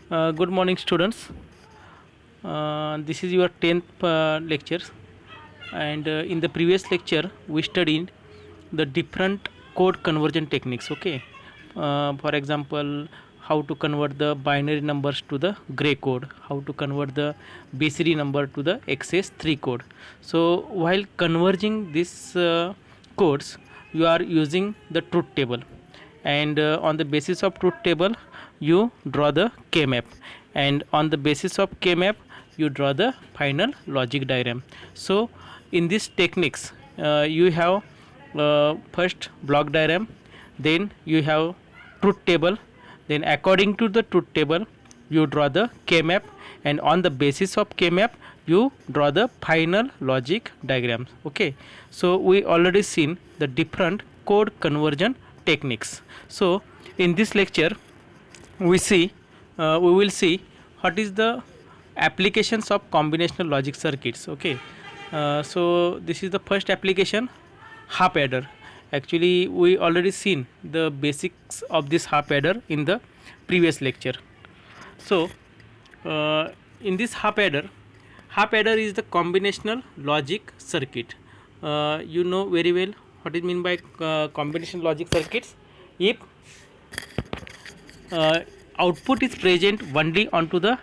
Good morning, students. This is your 10th lecture, and in the previous lecture, we studied the different code conversion techniques. Okay, for example, how to convert the binary numbers to the gray code, how to convert the BCD number to the XS3 code. So, while converging these codes, you are using the truth table, and on the basis of truth table you draw the K map, and on the basis of K map you draw the final logic diagram. So in these techniques you have first block diagram, then you have truth table, then according to the truth table you draw the K map, and on the basis of K map you draw the final logic diagrams. Okay, so we already seen the different code conversion techniques. So in this lecture we will see what is the applications of combinational logic circuits. Okay, so this is the first application, half adder. Actually we already seen the basics of this half adder in the previous lecture. So in this half adder is the combinational logic circuit. You know very well what is mean by combinational logic circuits. If output is present only onto the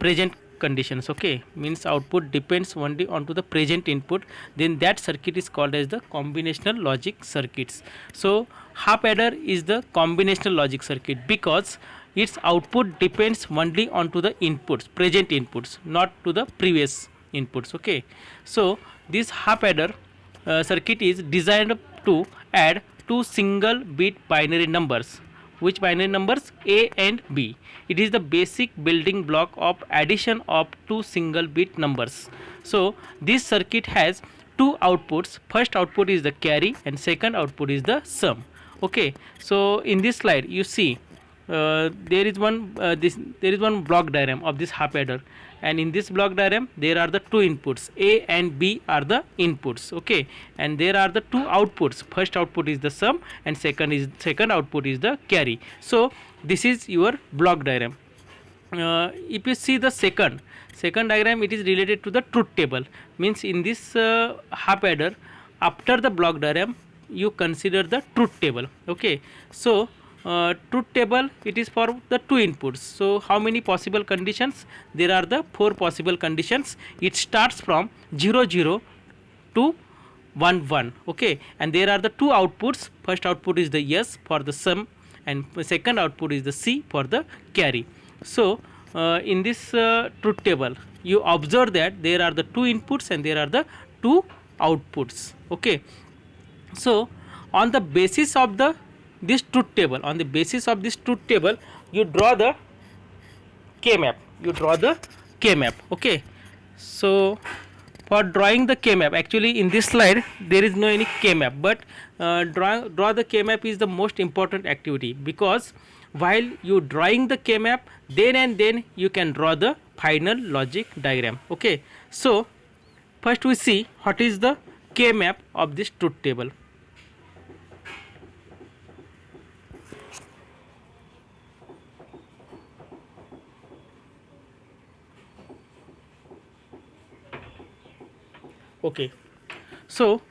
present conditions, okay, means output depends only onto the present input, then that circuit is called as the combinational logic circuits. So half adder is the combinational logic circuit because its output depends only onto the inputs, present inputs, not to the previous inputs. Okay, so this half adder circuit is designed to add two single bit binary numbers. Which binary numbers? A and B. It is the basic building block of addition of two single bit numbers. So this circuit has two outputs. First output is the carry and second output is the sum. Okay, so in this slide you see there is one block diagram of this half adder, and in this block diagram there are the two inputs, A and B are the inputs. Okay, and there are the two outputs. First output is the sum and second output is the carry. So this is your block diagram. If you see the second diagram, it is related to the truth table. Means in this half adder, after the block diagram you consider the truth table. Okay, so truth table, it is for the two inputs. So how many possible conditions? There are the four possible conditions. It starts from 0 0 to 1 1. Okay, and there are the two outputs. First output is the yes for the sum, and second output is the C for the carry. So in this truth table you observe that there are the two inputs and there are the two outputs. Okay, so on the basis of this truth table, you draw the K map. Okay, so for drawing the K map, actually in this slide there is no any K map, but draw the K map is the most important activity, because while you drawing the K map, then you can draw the final logic diagram. Okay, so first we see what is the K map of this truth table. Okay, so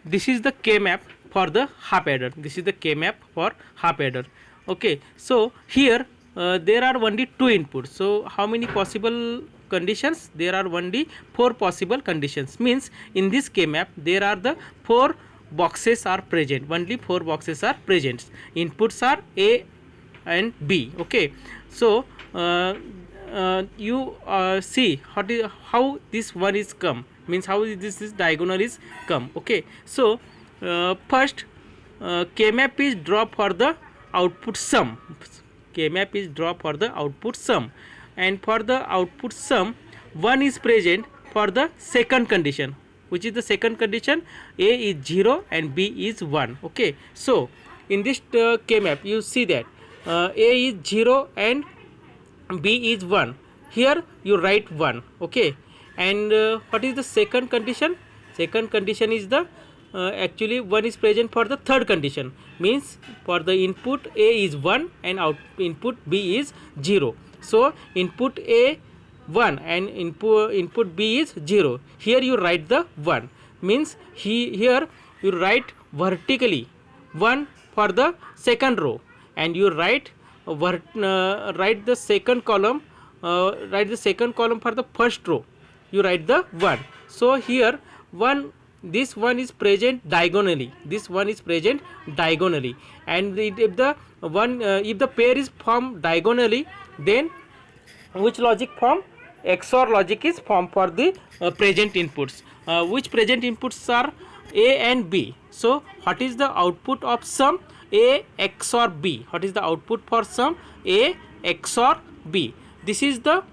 this is the K map for the half adder. Okay, so here there are only two inputs. So how many possible conditions? There are only four possible conditions. Means in this K map there are the four boxes are present. Only four boxes are present. Inputs are A and B. Okay, so you see how this one is come, means how this is diagonal is come. Okay, so first K map is draw for the output sum. And for the output sum, one is present for the second condition. Which is the second condition? A is 0 and B is 1. Okay, so in this K map you see that A is 0 and B is 1. Here you write 1. Okay, and what is the second condition? Second condition is the actually 1 is present for the third condition, means for the input A is 1 and input B is 0. So input A 1 and input B is 0. Here you write the 1, means here you write vertically 1 for the second row, and you write write the second column, write the second column for the first row, you write the 1. So here 1, this one is present diagonally, this one is present diagonally, and if the one if the pair is formed diagonally, then which logic form? XOR logic is formed for the present inputs. Which present inputs are A and B. So what is the output of sum? A XOR B. What is the output for sum? A XOR B. This is the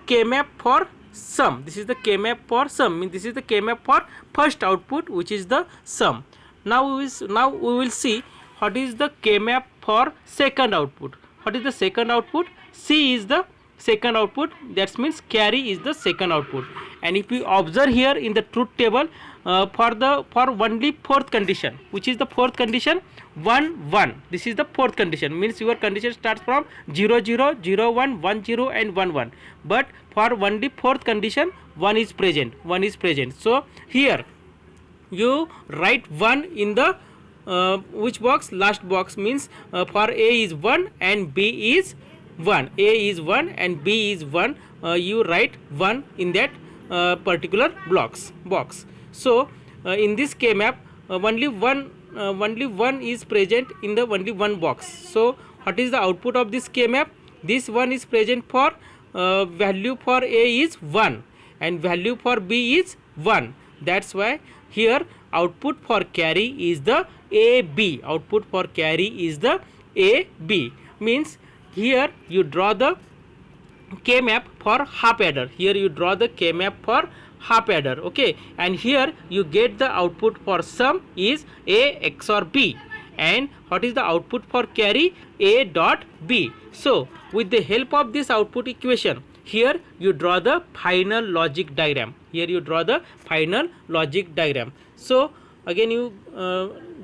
K-map for sum. This is the K-map for sum. Means this is the K-map for first output, which is the sum. Now we will see what is the K-map for second output. What is the second output? C is the second output, that means carry is the second output. And if you observe here in the truth table, for only fourth condition, which is the fourth condition, 1 1, this is the fourth condition, means your condition starts from 0 0 0 1 1 0 and 1 1, but for only fourth condition 1 is present, 1 is present. So here you write 1 in the which box? Last box, means for A is 1 and B is 1, A is 1 and B is 1, you write 1 in that particular box. So in this K map, only one is present in the only one box. So what is the output of this K map? This one is present for value for A is 1 and value for B is 1. That's why here output for carry is the AB. Output for carry is the AB. Means here you draw the K map for half adder. Here you draw the K map for half adder. Okay, and here you get the output for sum is A XOR B. And what is the output for carry? A dot B. So with the help of this output equation, here you draw the final logic diagram. Here you draw the final logic diagram. So again you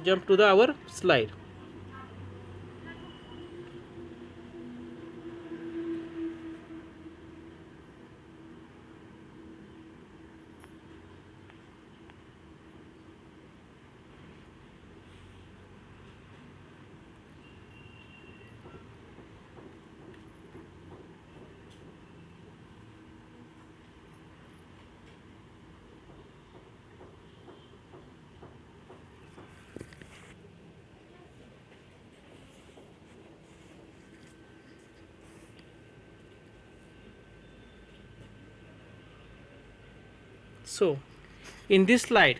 jump to our slide. So in this slide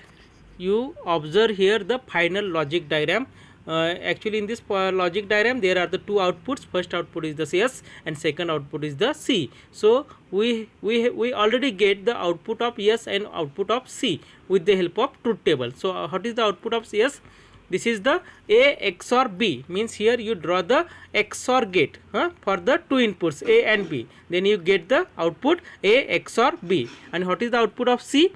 you observe here the final logic diagram. Actually in this logic diagram there are the two outputs. First output is the S and second output is the C. So we already get the output of S and output of C with the help of truth table. So what is the output of S? This is the A XOR B, means here you draw the XOR gate for the two inputs A and B, then you get the output A XOR B. And what is the output of C?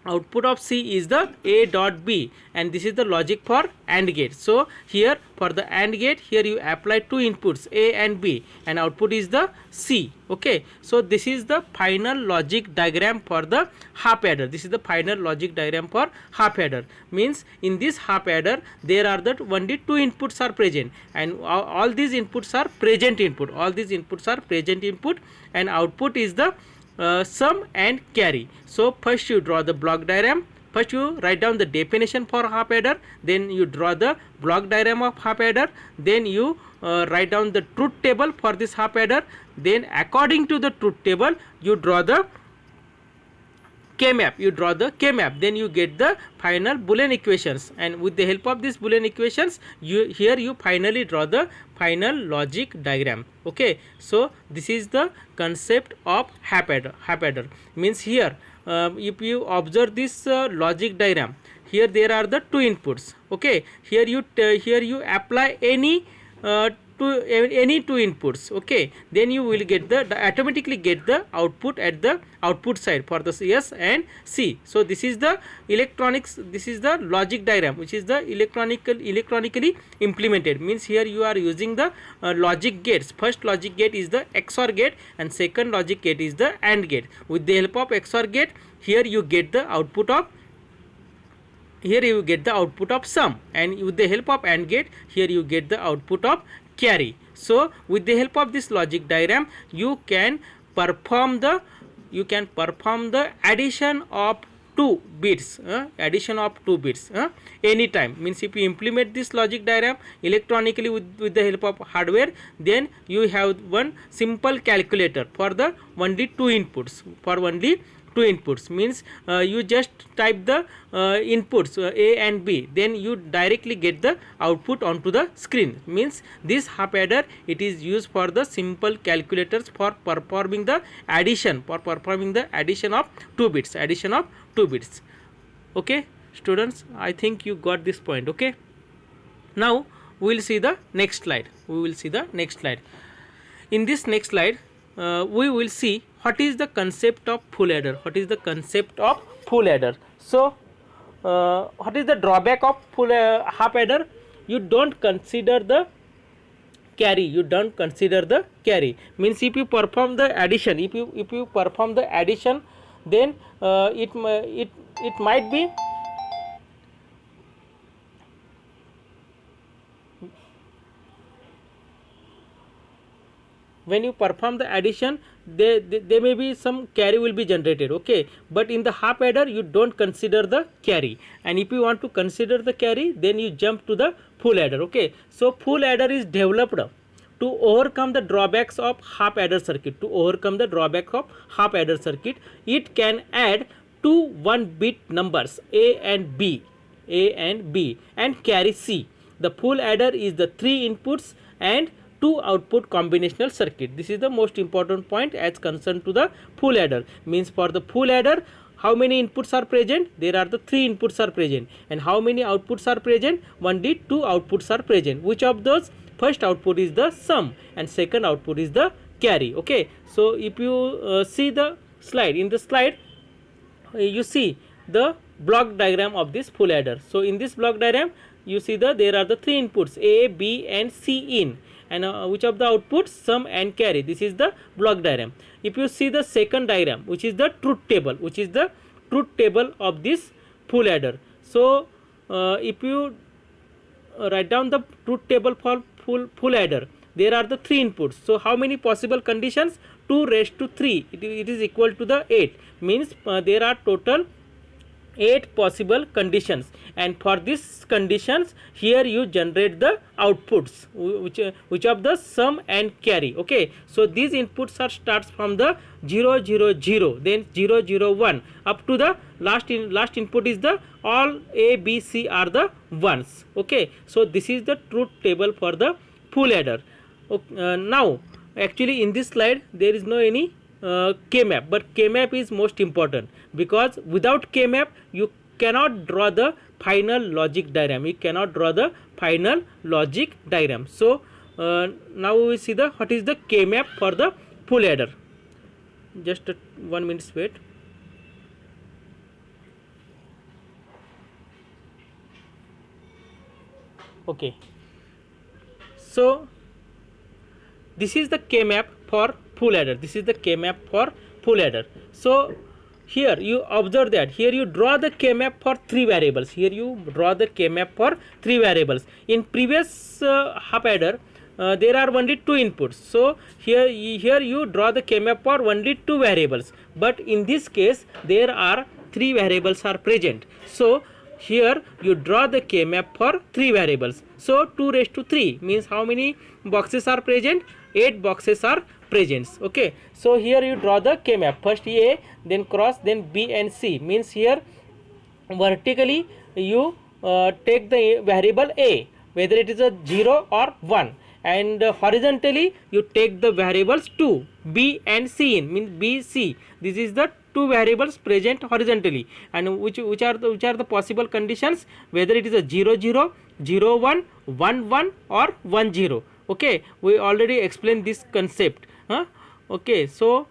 Output of C is the A dot B, and this is the logic for AND gate. So here for the AND gate, here you apply two inputs A and B and output is the C. Okay, so this is the final logic diagram for the half adder. This is the final logic diagram for half adder. Means in this half adder there are the only two inputs are present, and all these inputs are present input. All these inputs are present input, and output is the sum and carry. So first you draw the block diagram. First you write down the definition for half adder, then you draw the block diagram of half adder, then you write down the truth table for this half adder, then according to the truth table you draw the K-map, then you get the final Boolean equations, and with the help of these Boolean equations you finally draw the final logic diagram. Okay, so this is the concept of half adder. Means here if you observe this logic diagram, here there are the two inputs. Okay, here you apply any any two inputs, okay, then you will get the automatically get the output at the output side for the yes and C. So this is the electronics, this is the logic diagram which is the electronically implemented. Means here you are using the logic gates. First logic gate is the XOR gate and second logic gate is the AND gate. With the help of XOR gate, here you get the output of sum, and with the help of AND gate, here you get the output of carry. So with the help of this logic diagram, you can perform the addition of 2 bits, anytime. Means if you implement this logic diagram electronically with the help of hardware, then you have one simple calculator for the only two inputs. Means you just type the inputs A and B, then you directly get the output onto the screen. Means this half adder, it is used for the simple calculators for performing the addition of 2 bits. Okay students, I think you got this point. Okay, now we will see the next slide. In this next slide, we will see what is the concept of full adder. So what is the drawback of full half adder? You don't consider the carry. Means if you perform the addition, then it might be when you perform the addition, there may be some carry will be generated, okay, but in the half adder you don't consider the carry, and if you want to consider the carry, then you jump to the full adder. Okay, so full adder is developed to overcome the drawbacks of half adder circuit. It can add two 1-bit numbers A and B and carry C. The full adder is the 3 inputs and 2 output combinational circuit. This is the most important point as concerned to the full adder. Means for the full adder, how many inputs are present? There are the 3 inputs are present. And how many outputs are present? Only 2 outputs are present. Which of those? First output is the sum and second output is the carry. Okay, so if you see the slide, in the slide you see the block diagram of this full adder. So in this block diagram you see there are the 3 inputs A, B and C in, and which of the outputs? Sum and carry. This is the block diagram. If you see the second diagram, which is the truth table, of this full adder. So if you write down the truth table for full adder, there are the 3 inputs. So how many possible conditions? 2 raised to 3, it is equal to the 8. Means there are total 8 possible conditions, and for these conditions here you generate the outputs which of the sum and carry. Okay, so these inputs are starts from the 0 0 0, then 0 0 1 up to the last input is the all A, B, C are the ones. Okay, so this is the truth table for the full adder. Okay, now actually in this slide there is no any K-map, but K-map is most important, because without K-map you cannot draw the final logic diagram. So now we will see the what is the K-map for the full adder. Just 1 minute wait. Okay, so this is the K-map for full adder. So here you observe that here you draw the K-map for 3 variables. In previous half adder there are only 2 inputs. So here you draw the K-map for only 2 variables, but in this case there are 3 variables are present. So here you draw the K-map for 3 variables. So 2 raised to 3 means how many boxes are present? 8 boxes are present. Okay, so here you draw the K-map. First A, then cross, then B and C. Means here vertically you take the variable A, whether it is a 0 or 1, and horizontally you take the variables 2, B and C in, means B, C. This is the 2 variables present horizontally, and which are the possible conditions, whether it is a 0 0, 0 1, 1 1 or 1 0. Okay, we already explained this concept. Okay, so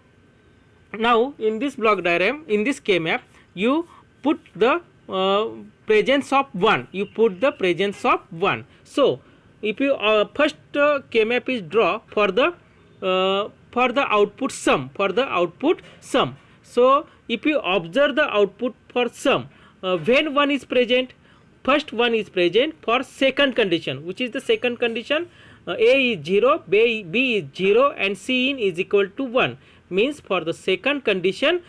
now in this block diagram, in this K map, you put the presence of 1, you put the presence of 1. So if you first K map is draw for the output sum, for the output sum. So if you observe the output for sum, when 1 is present, first 1 is present for second condition. Which is the second condition? A is 0, B is 0 and C in is equal to 1. Means for the second condition,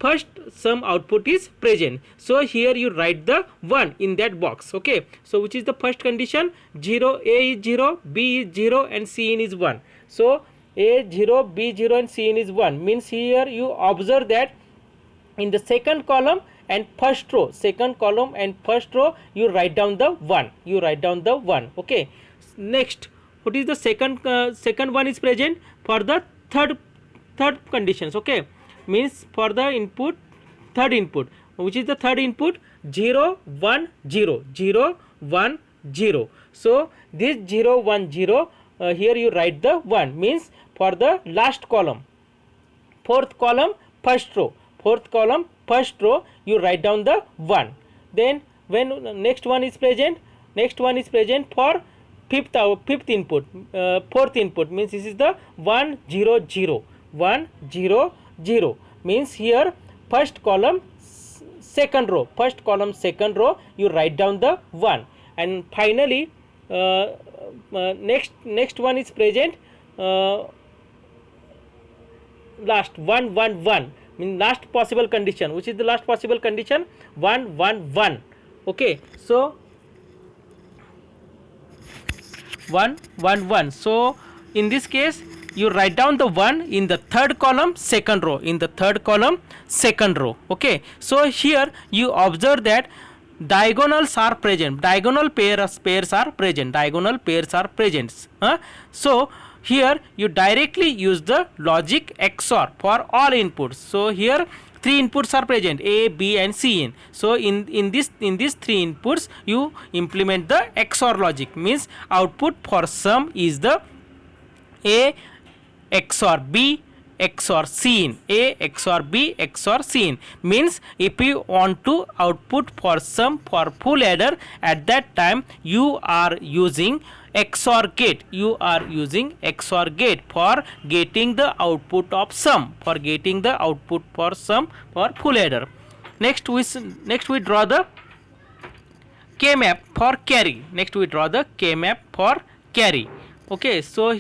first sum output is present. So here you write the 1 in that box. Okay, so which is the first condition? 0, A is 0, B is 0 and C in is 1. So A 0, B 0 and C in is 1. Means here you observe that in the second column and first row, second column and first row, you write down the 1, you write down the 1. Okay, next, what is the second one is present for the third conditions. Okay, means for the input, third input, which is the third input? 0 1 0, 0 1 0. So this 0 1 0, here you write the 1. Means for the last column, fourth column first row, fourth column first row, you write down the 1. Then when next one is present, next one is present for fifth input, fourth input, means this is the 1 0 0, 1 0 0. Means here first column second row, first column second row, you write down the 1. And finally next one is present, last 1 1 1, means last possible condition. Which is the last possible condition? 1 1 1. Okay, so 1 1 1. So in this case you write down the 1 in the third column second row, in the third column second row. Okay, so here you observe that diagonals are present, diagonal pairs are present, diagonal pairs are present. So here you directly use the logic XOR for all inputs. So here 3 inputs are present, A, B and C in. So in these 3 inputs you implement the XOR logic. Means output for sum is the A XOR B XOR C in, A XOR B XOR C in. Means if you want to output for sum for full adder, at that time you are using XOR gate, you are using XOR gate for getting the output of sum, for getting the output for sum for full adder. Next we draw the K map for carry. Next we draw the K map for carry. Okay, so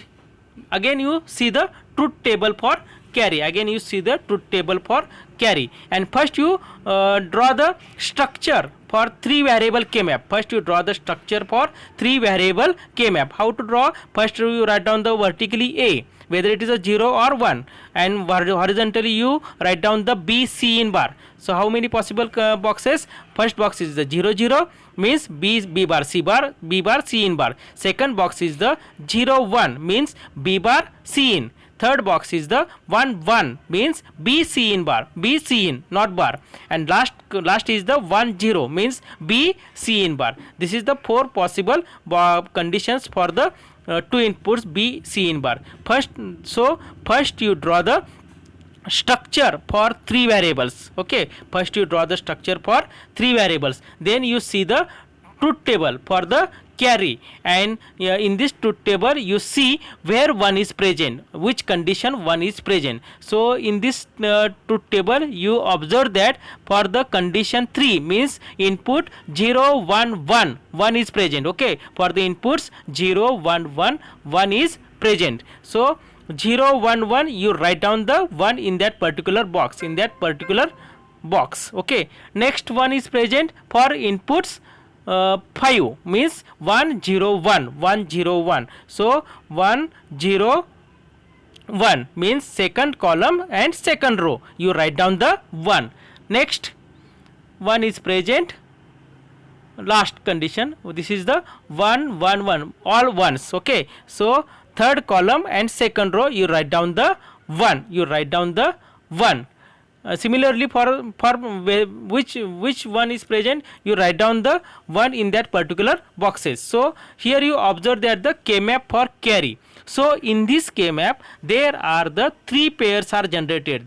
again you see the truth table for carry, again you see the truth table for carry. And first you draw the structure for 3 variable K map. First you draw the structure for 3 variable K map. How to draw? First you write down the vertically A, whether it is a 0 or 1, and horizontally you write down the B, C in bar. So how many possible boxes? First box is the 0 0, means B bar, C bar, B bar, C in bar. Second box is the 0 1, means B bar, C in. Third box is the 1 1, means B, C in bar, B, C in, not bar. And last is the 1 0, means B, C in bar. This is the 4 possible conditions for the 2 inputs B, C in bar. First you draw the structure for 3 variables. Okay, first you draw the structure for 3 variables. Then you see the truth table for the carry, and in this truth table you see where 1 is present, which condition 1 is present. So in this truth table you observe that for the condition 3, means input 0 1 1, 1 is present. Okay, for the inputs 0 1 1, 1 is present. So 0 1 1, you write down the 1 in that particular box, in that particular box. Okay, next one is present for inputs 5, means 1 0 1, 1 0 1. So 1 0 1 means second column and second row, you write down the 1. Next one is present, last condition, this is the 1 1 1, all ones. Okay, so third column and second row you write down the 1, you write down the 1. Similarly, for which one is present, you write down the one in that particular boxes. So here you observe that the K map for carry. So in this K map there are the three pairs are generated.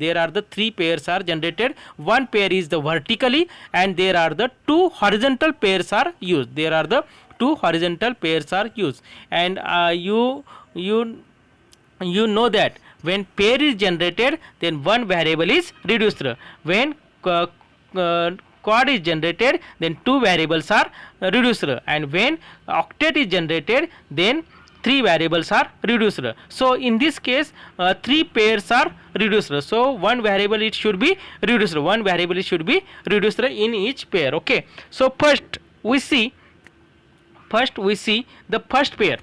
One pair is the vertically, and there are the two horizontal pairs are used. And you know that when pair is generated, then one variable is reduced. When quad is generated, then two variables are reduced, and when octet is generated, then three variables are reduced. So in this case, three pairs are reduced, so one variable it should be reduced in each pair. Okay, so first we see the first pair,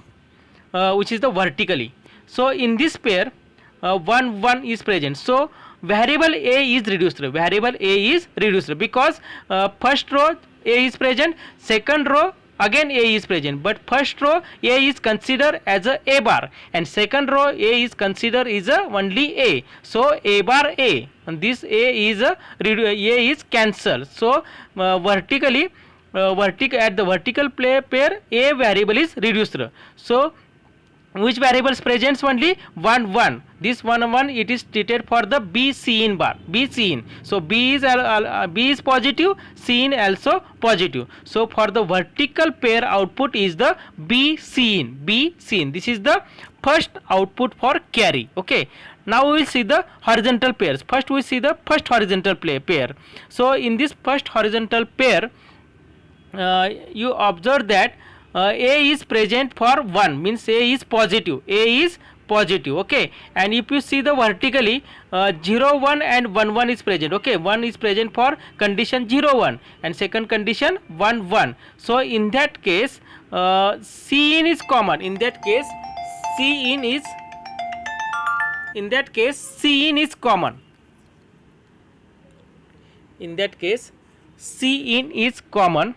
which is the vertically. So in this pair, 1 is present, so variable a is reduced because first row a is present, second row again a is present, but first row a is considered as a bar, and second row a is considered is a only a, so a bar a, and this a is cancelled. So vertically at the vertical pair a variable is reduced. So which variables presents only 1. This 1 it is treated for the B C in bar, so B is positive, C in also positive. So for the vertical pair output is the B C in. This is the first output for carry. Okay, now we will see the horizontal pairs. First we see the first horizontal pair. So in this first horizontal pair, you observe that a is present for 1, means a is positive. Okay, and if you see the vertically, 0 1 and 1 is present. Okay, 1 is present for condition 0 1, and second condition 1 1. So in that case, C in is common. C in is common.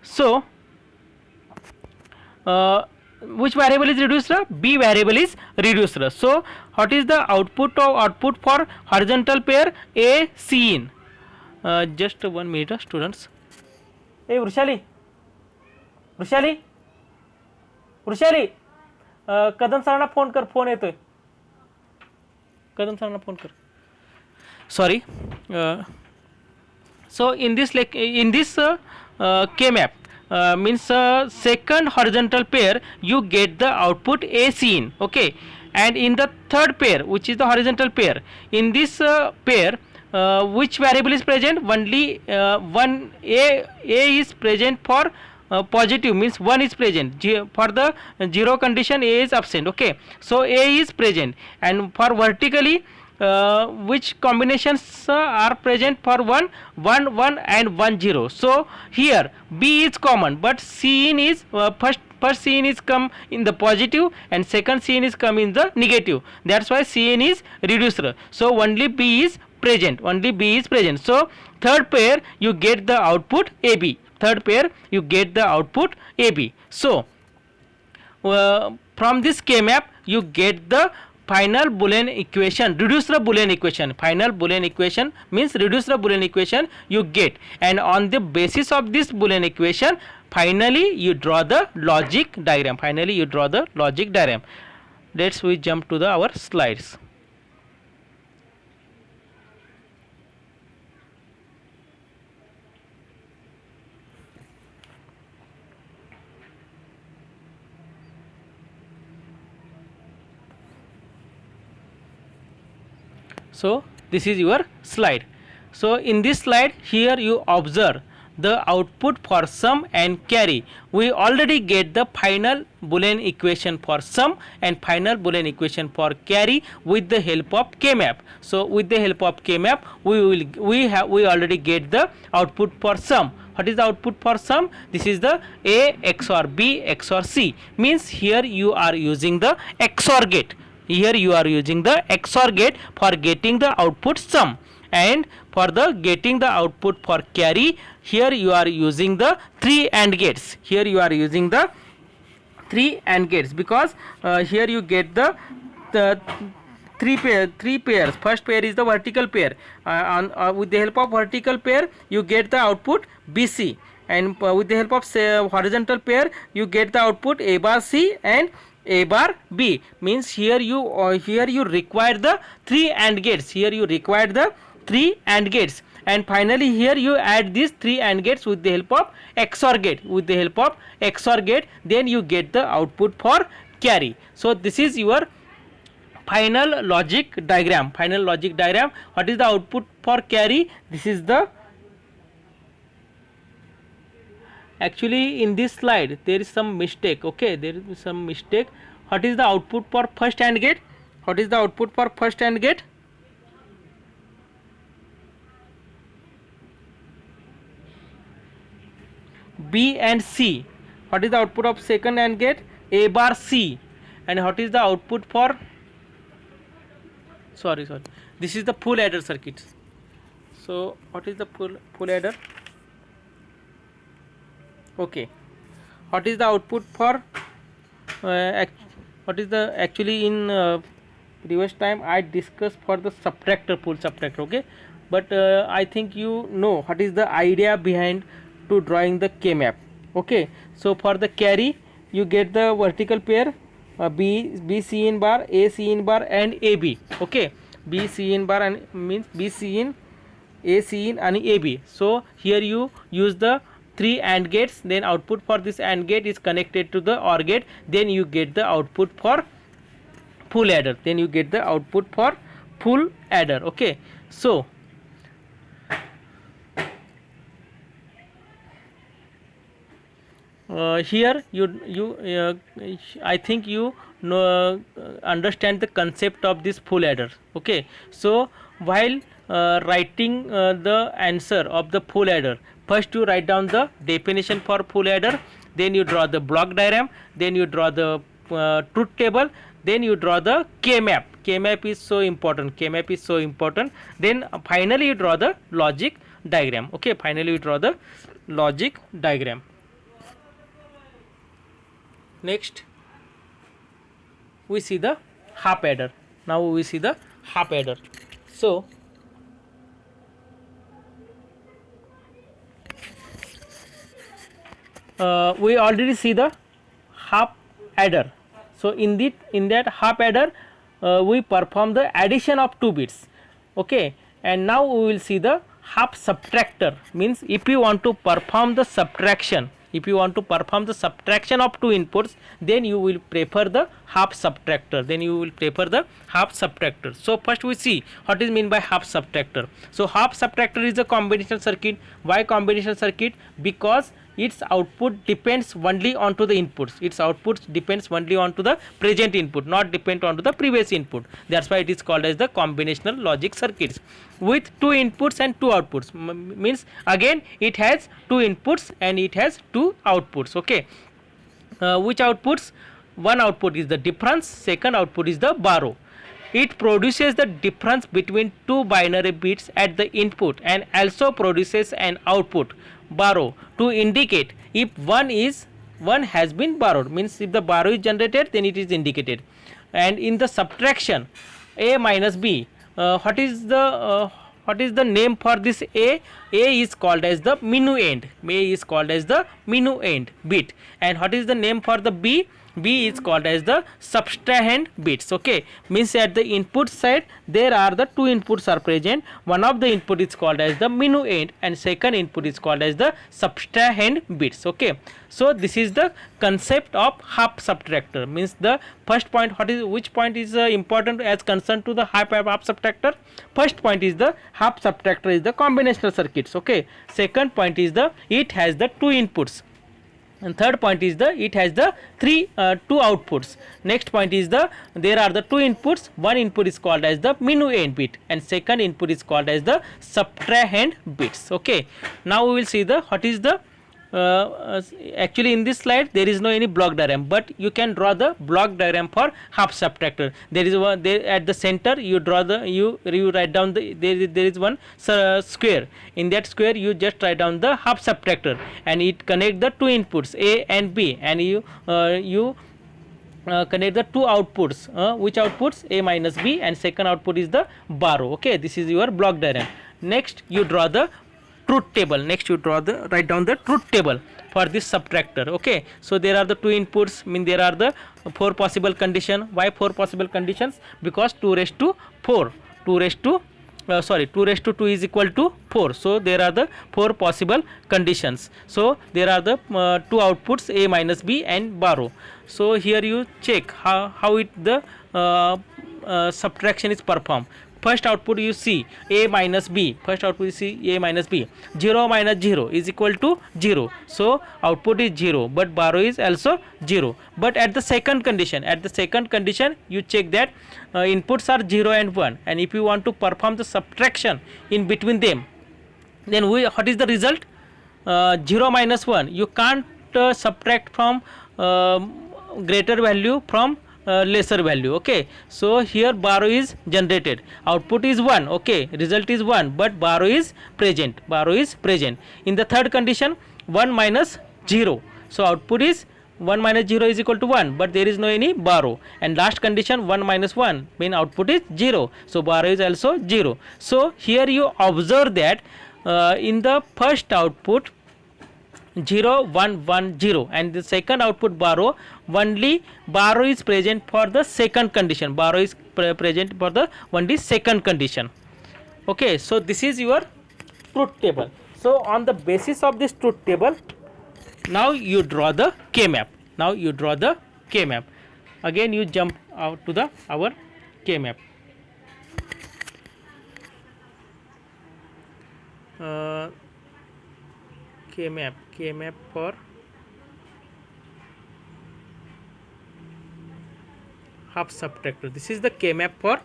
So which variable is reduced? B variable is reduced. So what is the output for horizontal pair A C in? Just 1 minute, students. Hey Vrushali, कदम सरांना phone कर, phone येतोय. कदम सरांना phone कर. Sorry. So in this K map, means second horizontal pair you get the output AC in. Okay, and in the third pair, which is the horizontal pair, in this pair, which variable is present? Only one a is present for positive, means 1 is present. For the 0 condition a is absent. Okay, so a is present, and for vertically, which combinations are present for 1 and 1 0. So here B is common, but C in is first C in is come in the positive, and second C in is come in the negative. That's why C in is reduced. So only B is present. So third pair you get the output AB. So from this K map you get the final Boolean equation, reduce the Boolean equation. Final Boolean equation means reduce the Boolean equation you get, and on the basis of this Boolean equation, finally you draw the logic diagram. Let's we jump to our slides. So this is your slide. So in this slide here you observe the output for sum and carry. We already get the final Boolean equation for sum and final Boolean equation for carry with the help of K map. So with the help of K map we already get the output for sum. What is the output for sum? This is the A XOR B XOR C, means here you are using the XOR gate. For getting the output sum, and for the getting the output for carry, here you are using the 3 AND gates. Because here you get the three pairs. First pair is the vertical pair. With the help of vertical pair you get the output BC, and with the help of horizontal pair you get the output A bar C and A bar B. Means here you require the 3 AND gates. Here you require the 3 AND gates, and finally here you add these 3 AND gates with the help of XOR gate. With the help of XOR gate, then you get the output for carry. So this is your final logic diagram. Final logic diagram. What is the output for carry? This is the, actually in this slide there is some mistake. Okay, there is some mistake. What is the output for first AND gate? What is the output for first AND gate? B and C. What is the output of second AND gate? A bar C. And what is the output for, sorry, this is the full adder circuit. So what is the full adder? Okay, what is the output for what is the, actually in previous time I discussed for the subtractor, full subtractor. Okay, but I think you know what is the idea behind to drawing the K map. Okay, so for the carry you get the vertical pair B C in bar, A C in bar and A B. Okay, B C in bar and means B C in, A C in and A B. So here you use the 3 AND gates, then output for this AND gate is connected to the OR gate, then you get the output for full adder. Then you get the output for full adder. Okay, so here you I think you know, understand the concept of this full adder. Okay, so while writing the answer of the full adder, first you write down the definition for full adder, then you draw the block diagram, then you draw the truth table, then you draw the K map. K map is so important. K map is so important. Then finally you draw the logic diagram. Okay, finally you draw the logic diagram. Next we see the half adder. Now we see the half adder. So we already see the half adder. So in that half adder we perform the addition of 2 bits. Okay, and now we will see the half subtractor. Means if you want to perform the subtraction, if you want to perform the subtraction of 2 inputs, then you will prefer the half subtractor. So first we see what is mean by half subtractor. So half subtractor is a combinational circuit. Why combinational circuit? Because its output depends only onto the inputs. Its output depends only onto the present input, not depend onto the previous input. That's why it is called as the combinational logic circuits with 2 inputs and 2 outputs. Means again it has 2 inputs and it has 2 outputs. Okay, which outputs? One output is the difference, second output is the borrow. It produces the difference between 2 binary bits at the input and also produces an output borrow to indicate if one has been borrowed. Means if the borrow is generated, then it is indicated. And in the subtraction A minus B, what is the name for this A? A is called as the minuend. A is called as the minuend bit. And what is the name for the B? B is called as the subtrahend bits. Okay, means at the input side there are the 2 inputs are present. One of the input is called as the minuend and second input is called as the subtrahend bits. Okay, so this is the concept of half subtractor. Means the first point, which point is important as concerned to the half subtractor? First point is the half subtractor is the combinational circuits. Okay, second point is the it has the 2 inputs. And third point is the it has the 2 outputs. Next point is there are the 2 inputs. One input is called as the minuend bit and second input is called as the subtrahend bits. Okay, now we will see the what is the actually in this slide there is no any block diagram, but you can draw the block diagram for half subtractor. There is one there at the center. You draw the you write down the there is one square. In that square you just write down the half subtractor and it connect the 2 inputs A and B, and you connect the two outputs. Which outputs? A minus B, and second output is the borrow. Okay, this is your block diagram. Next you draw the truth table. Next you draw the, write down the truth table for this subtractor. Okay, so there are the two inputs, mean there are the four possible condition. Why four possible conditions? Because 2 raised to 4, 2 raised to 2 raised to 2 is equal to 4. So there are the four possible conditions. So there are the two outputs, A minus B and borrow. So here you check how it the subtraction is performed. First output you see A minus B, first output you see A minus B, 0 minus 0 is equal to 0. So output is 0, but borrow is also 0. But at the second condition, you check that inputs are 0 and 1, and if you want to perform the subtraction in between them, then what is the result? 0 minus 1, you can't subtract from greater value from lesser value. Okay, so here borrow is generated, output is 1. Okay, result is 1, but borrow is present, in the third condition 1 minus 0, so output is 1 minus 0 is equal to 1, but there is no any borrow. And last condition 1 minus 1 mean output is 0, so borrow is also 0. So here you observe that in the first output 0 1 1 0, and the second output borrow, only borrow is present for the second condition, present for the only second condition. Okay, so this is your truth table. So on the basis of this truth table, now you draw the K map. Again you jump out to the our K map. K map for half subtractor. This is the K map for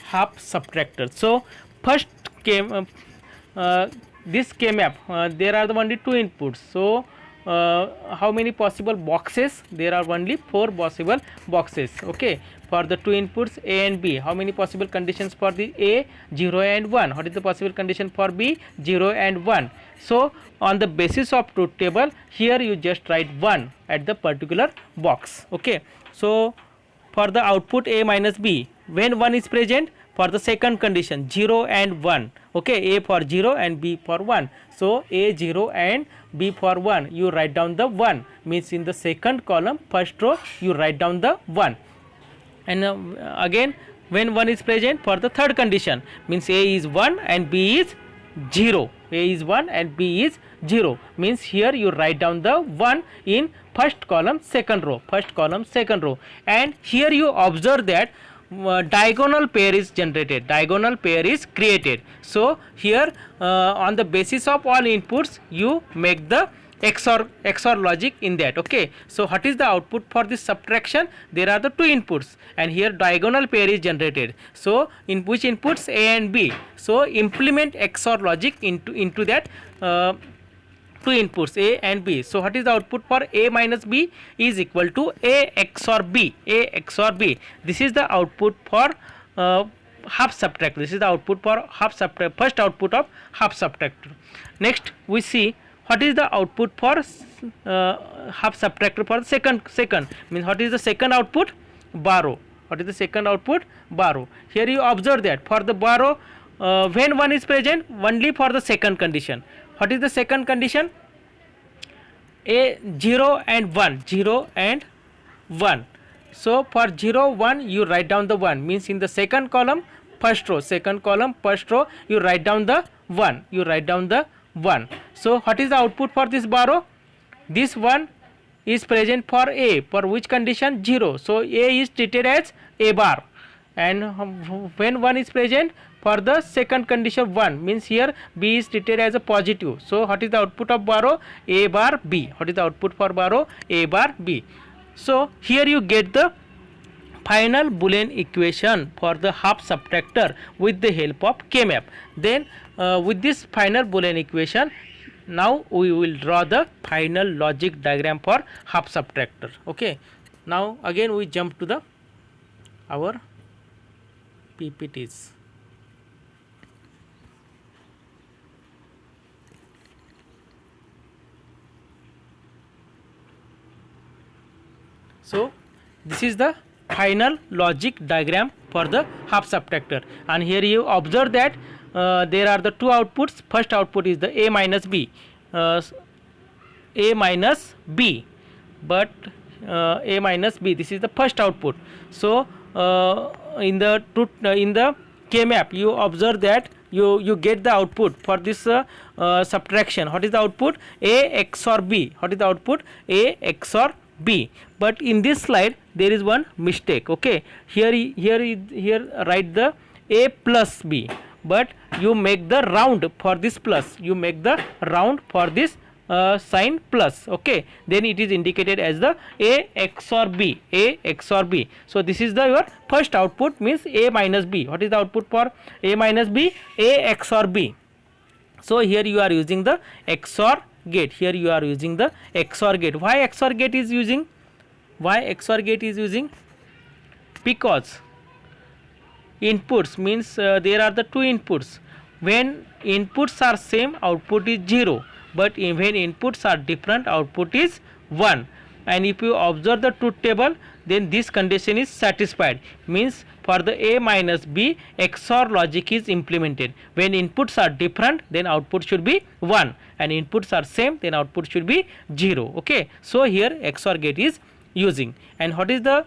half subtractor. So first this K map, there are the only two inputs. So how many possible boxes? There are only 4 possible boxes. Okay, for the two inputs A and B, how many possible conditions for the A? 0 and 1. What is the possible condition for B? 0 and 1. So on the basis of truth table, here you just write 1 at the particular box. Okay, so for the output A minus B, when 1 is present, for the second condition 0 and 1. Okay, A for 0 and B for 1. So A 0 and B for 1, you write down the 1, means in the second column first row you write down the 1. And again when 1 is present, for the third condition, means A is 1 and B is 0. A is 1 and B is 0, means here you write down the 1 in first column second row, and here you observe that diagonal pair is generated, diagonal pair is created. So here on the basis of all inputs you make the XOR logic in that. Okay, so what is the output for this subtraction? There are the two inputs, and here diagonal pair is generated. So in which inputs? A and B. So implement XOR logic into that two inputs A and B. So what is the output for A minus B? Is equal to A XOR B. This is the output for half subtractor. This is the output for half subtractor, first output of half subtractor. Next we see what is the output for half subtractor for the second, means what is the second output? Borrow. What is the second output? Borrow. Here you observe that for the borrow, when 1 is present, only for the second condition. What is the second condition? A 0 and 1, 0 and 1. So for 0 1 you write down the 1, means in the second column first row, you write down the 1, So what is the output for this borrow? This 1 is present for A, for which condition? 0. So A is treated as A bar, and when 1 is present, for the second condition 1, means here B is treated as a positive. So what is the output of borrow? A bar B. What is the output for borrow? A bar B. So here you get the final Boolean equation for the half subtractor with the help of K map. Then with this final Boolean equation, now we will draw the final logic diagram for half subtractor. Okay, now again we jump to the our PPTs. So this is the final logic diagram for the half subtractor, and here you observe that there are the two outputs. First output is the a minus b, but a minus b, this is the first output. So in the K map you observe that you get the output for this subtraction. What is the output? A XOR b. What is the output? A XOR b. But in this slide there is one mistake. Okay, here write the a plus b, but you make the round for this plus, you make the round for this sign plus. Okay, then it is indicated as the a XOR b, a XOR b. So this is the your first output, means a minus b. What is the output for a minus b? A XOR b. So here you are using the XOR gate. Here you are using the XOR gate. Why XOR gate is using? Why XOR gate is using? Because inputs means there are the two inputs. When inputs are same, output is 0, but when inputs are different, output is 1. And if you observe the truth table, then this condition is satisfied, means for the a minus b, XOR logic is implemented. When inputs are different, then output should be 1, and inputs are same, then output should be 0. Okay, so here XOR gate is using. And what is the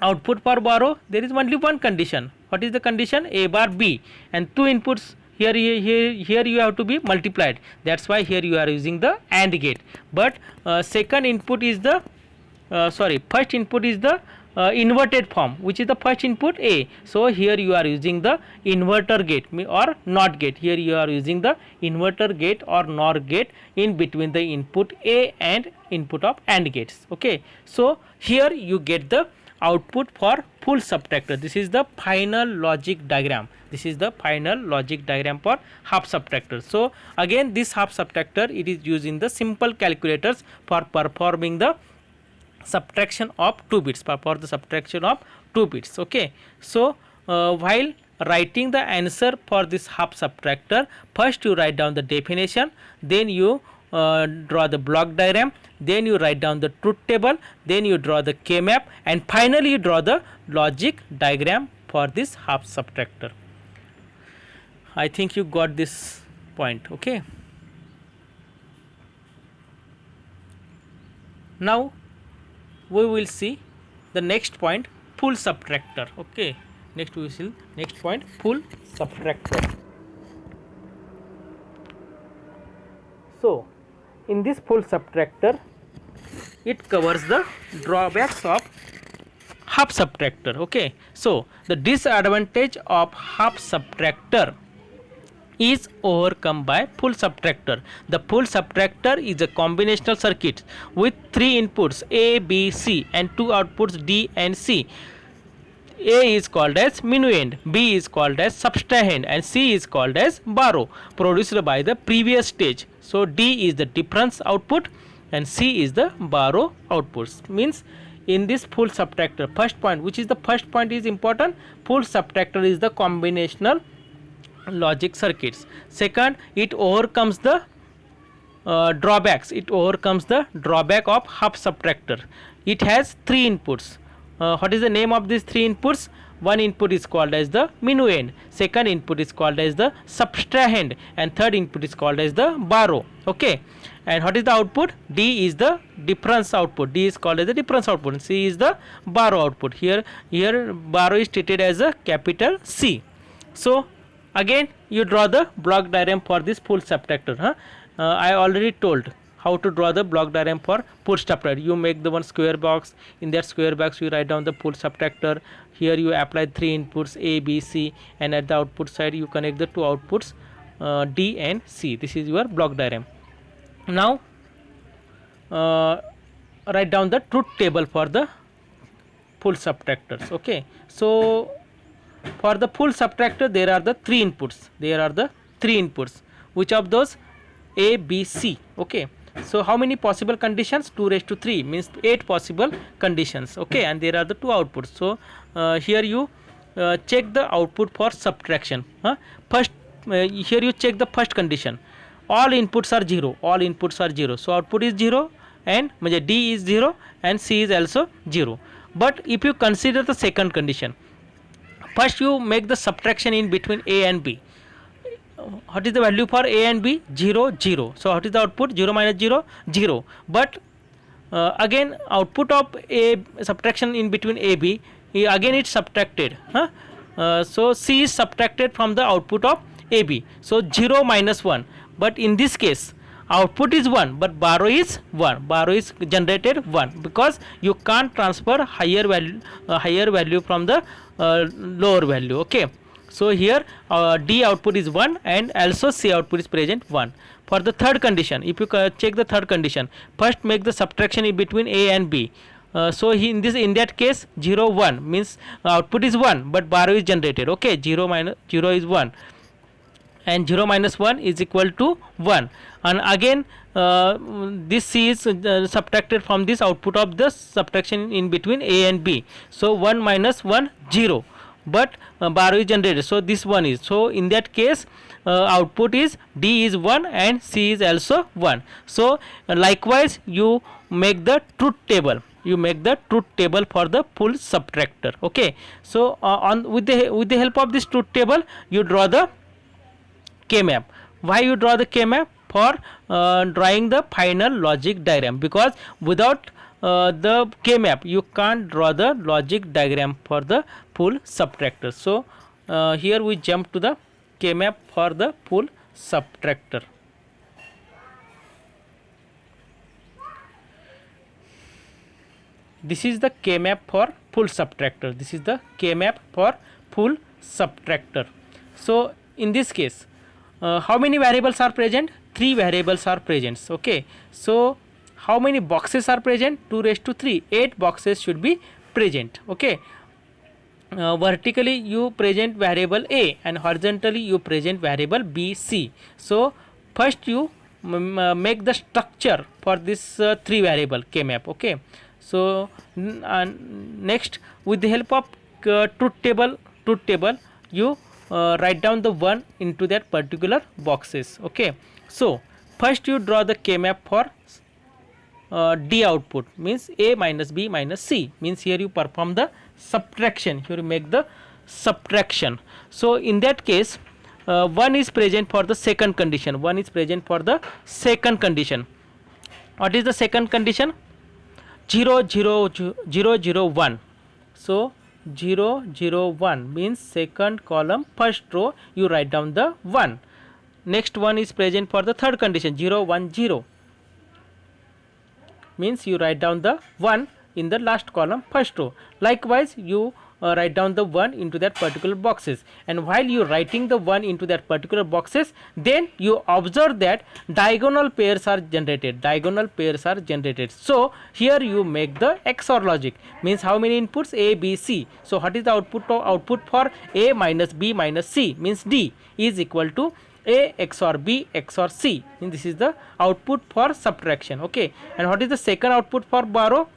output for borrow? There is only one condition. What is the condition? A bar b, and two inputs here you have to be multiplied. That's why here you are using the AND gate. But second input is the first input is the inverted form, which is the first input a. So here you are using the inverter gate or NOT gate. Here you are using the inverter gate or NOR gate in between the input a and input of AND gates. Okay, so here you get the output for full subtractor. This is the final logic diagram. This is the final logic diagram for half subtractor. So again, this half subtractor, it is used in the simple calculators for performing the subtraction of 2 bits, for the subtraction of 2 bits. Okay, so while writing the answer for this half subtractor, first you write down the definition, then you draw the block diagram, then you write down the truth table, then you draw the K map, and finally you draw the logic diagram for this half subtractor. I think you got this point. Okay, now we will see the next point, full subtractor. Okay, next we will see next point, full subtractor. So in this full subtractor, it covers the drawbacks of half subtractor. Okay, so the disadvantage of half subtractor is overcome by full subtractor. The full subtractor is a combinational circuit with 3 inputs A, B, C and 2 outputs D and C. A is called as minuend, B is called as subtrahend, and C is called as borrow, produced by the previous stage. So D is the difference output and C is the borrow outputs. Means in this full subtractor, first point, which is the first point is important, full subtractor is the combinational logic circuits. Second, it overcomes the drawbacks. It overcomes the drawback of half subtractor. It has 3 inputs. What is the name of these 3 inputs? One input is called as the minuend, second input is called as the subtrahend, and third input is called as the borrow. Okay, and what is the output? D is the difference output. D is called as the difference output, and C is the borrow output. Here borrow is treated as a capital C. So again you draw the block diagram for this full subtractor. I already told how to draw the block diagram for full subtractor. You make the one square box. In that square box you write down the full subtractor. Here you apply 3 inputs A, B, C, and at the output side you connect the 2 outputs D and C. This is your block diagram. Now write down the truth table for the full subtractors. Okay, so for the full subtractor there are the 3 inputs. There are the 3 inputs. Which of those? A, B, C. Okay, so how many possible conditions? 2 raised to 3 means 8 possible conditions. Okay, and there are the 2 outputs. So here you check the output for subtraction. First here you check the first condition. All inputs are 0. All inputs are 0. So output is 0 and D is 0 and C is also 0. But if you consider the second condition, first you make the subtraction in between A and B. What is the value for A and B? 0, 0. So what is the output? 0 minus 0, 0. But again output of A, subtraction in between A, B, again it's subtracted. So C is subtracted from the output of AB. So 0 minus 1. But in this case output is 1 but borrow is 1. Borrow is generated 1 because you can't transfer higher value from the lower value. Okay. So here D output is 1 and also C output is present 1. For the third condition, if you check the third condition, first make the subtraction in between A and B. So in that case 0 1 means output is 1 but borrow is generated. Okay, 0 minus 0 is 1 and 0 minus 1 is equal to 1, and again this C is subtracted from this output of the subtraction in between A and B. So 1 minus 1 0, but borrow is generated, so this one is, so in that case output is D is 1 and C is also 1. So likewise you make the truth table, for the full subtractor. Okay, so with the help of this truth table you draw the K-map. Why you draw the K-map? For drawing the final logic diagram, because without the K-map you can't draw the logic diagram for the full subtractor. So here we jump to the K-map for the full subtractor. This is the K-map for full subtractor. This is the K-map for full subtractor. So in this case how many variables are present? 3 variables are present. Okay, so how many boxes are present? 2 raised to 3, 8 boxes should be present. Okay, vertically you present variable A and horizontally you present variable B, C. So first you make the structure for this 3 variable K-map. Okay, so next with the help of truth table you write down the 1 into that particular boxes. Okay, so first you draw the K-map for D output, means A minus B minus C, means here you perform the subtraction, here you make the subtraction. So in that case 1 is present for the second condition, 1 is present for the second condition. What is the second condition? 0 0 0 0 1. So 0 0 1 means second column first row you write down the 1. Next one is present for the third condition, 0 1 0 means you write down the 1 in the last column first row. Likewise you write down the 1 into that particular boxes, and while you writing the 1 into that particular boxes, then you observe that diagonal pairs are generated, so here you make the XOR logic, means how many inputs? A, B, C. So what is the output for A minus B minus C, means D is equal to A XOR B XOR C, and this is the output for subtraction. Okay, and what is the second output for borrow?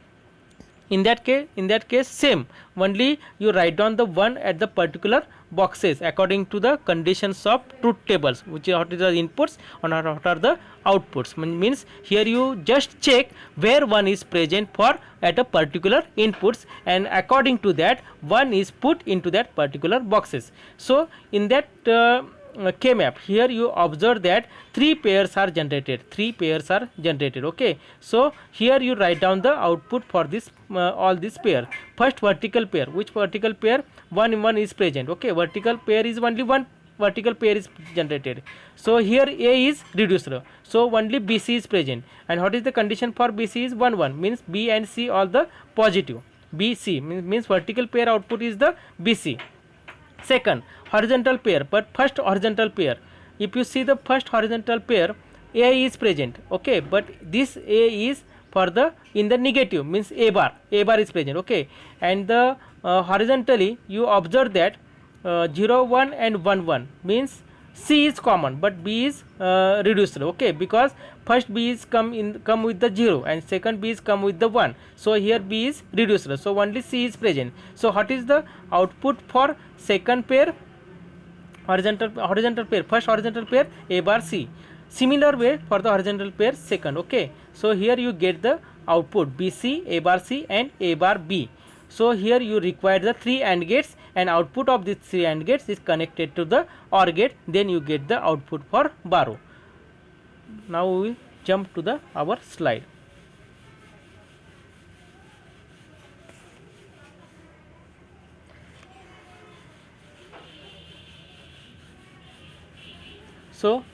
In that case same, only you write down the 1 at the particular boxes according to the conditions of truth tables, which are what are the inputs and what are the outputs. Means here you just check where 1 is present for at a particular inputs, and according to that 1 is put into that particular boxes. So in that K-map here you observe that 3 pairs are generated, okay. So here you write down the output for this all this pair. First vertical pair, which vertical pair? 1 1 is present. Okay, vertical pair is only one vertical pair is generated, so here A is reduced, so only BC is present. And what is the condition for BC? Is 1 1, means B and C all the positive. BC means vertical pair output is the BC. Second horizontal pair, but first horizontal pair, if you see the first horizontal pair, A is present. Okay, but this A is for the in the negative, means A bar is present. Okay, and the horizontally you observe that 0 1 and 1 1 means C is common but B is reduced. Okay, because first B is come with the 0 and second B is come with the 1, so here B is reduced, so only C is present. So what is the output for second pair? Horizontal pair, first horizontal pair A bar C. Similar way for the horizontal pair second. Okay, so here you get the output BC, A bar C and A bar B. So here you require the 3 AND gates, and output of these 3 AND gates is connected to the OR gate, then you get the output for baro. Now we will jump to the our slide. So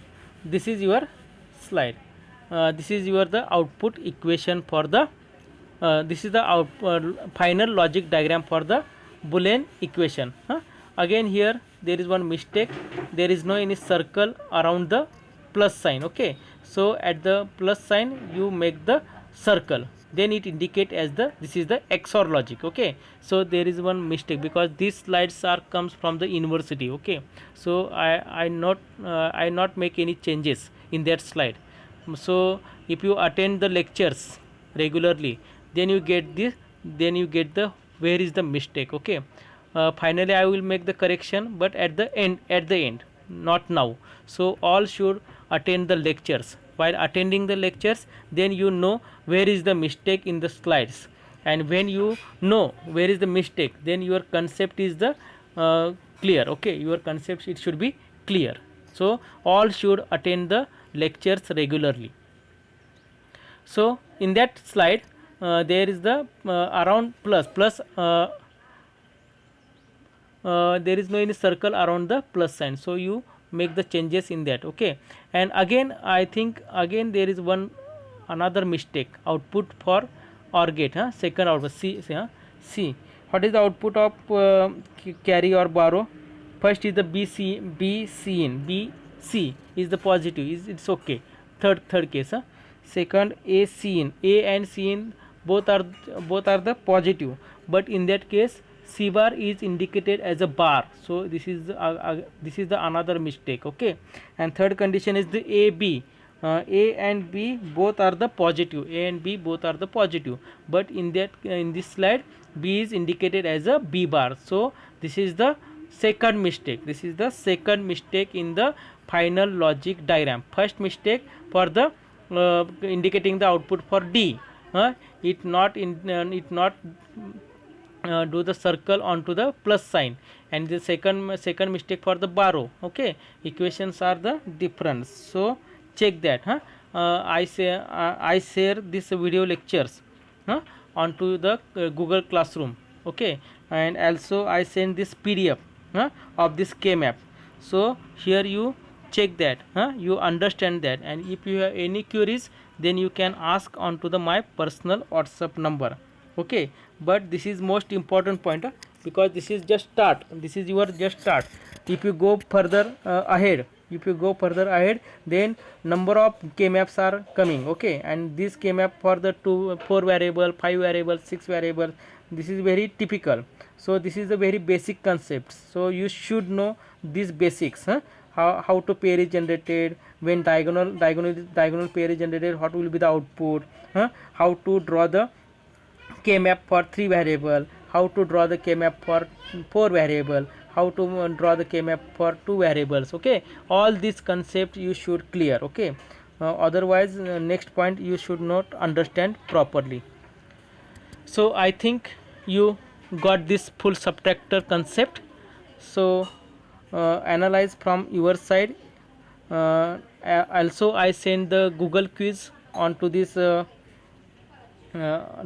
this is your slide. This is your the output equation for the this is the final logic diagram for the Boolean equation. Again here there is one mistake, there is no any circle around the plus sign. Okay, so at the plus sign you make the circle, then it indicate as the this is the XOR logic. Okay, so there is one mistake because these slides are comes from the university. Okay, so I not make any changes in that slide. So if you attend the lectures regularly, then you get this, then you get the where is the mistake. Okay, finally I will make the correction, but at the end, not now. So all should attend the lectures. While attending the lectures, then you know where is the mistake in the slides, and when you know where is the mistake, then your concept is the clear. Okay, your concept it should be clear. So all should attend the lectures regularly. So in that slide there is the around plus there is no any circle around the plus sign, so you make the changes in that. Okay, and again I think again there is one another mistake, output for OR gate. Second output, C what is the output of carry or borrow? First is the BC is the positive, is it's okay. Third case, second AC in, A and C in both are the positive, but in that case C bar is indicated as a bar, so this is the another mistake. Okay, and third condition is the AB. A and B both are the positive, A and B both are the positive, but in this slide B is indicated as a B bar, so this is the second mistake. This is the second mistake in the final logic diagram. First mistake for the indicating the output for D, it not do the circle onto the plus sign, and the second mistake for the borrow. Okay, equations are the difference, so check that. I share this video lectures onto the Google Classroom. Okay, and also I send this PDF of this K-map. So here you check that, you understand that, and if you have any queries, then you can ask onto the my personal WhatsApp number. Okay, but this is most important point, because this is just start, this is your just start. If you go further ahead, then number of K-maps are coming. Okay, and this K-map for the 4 variable, 5 variable, 6 variable, this is very typical. So this is a very basic concept, so you should know these basics. How to pair is generated, when diagonal pair is generated, what will be the output, how to draw the K-map for 3 variable, how to draw the K-map for 4 variable, how to draw the K-map for 2 variables. Okay, all these concepts you should clear. Okay, otherwise next point you should not understand properly. So I think you got this full subtractor concept. So analyze from your side. Also I send the Google quiz onto this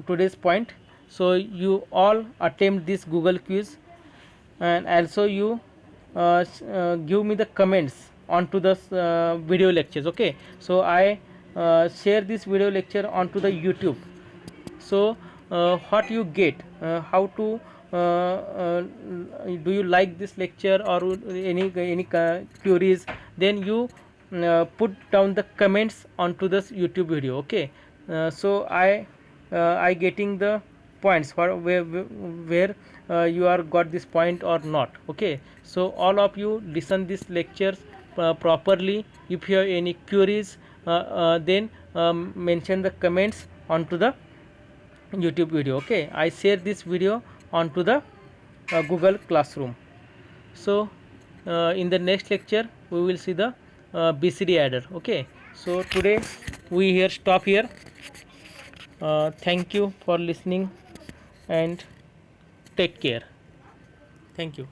today's point, so you all attempt this Google quiz, and also you give me the comments onto the video lectures. Okay, so I share this video lecture onto the YouTube. So what you get, how to do you like this lecture or any queries, then you put down the comments onto this YouTube video. Okay, so I getting the points for where you are got this point or not. Okay, so all of you listen these lectures properly. If you have any queries, then mention the comments onto the YouTube video. Okay, I share this video onto the Google Classroom. So in the next lecture we will see the BCD adder. Okay, so today we here stop here. Thank you for listening, and Take care. Thank you.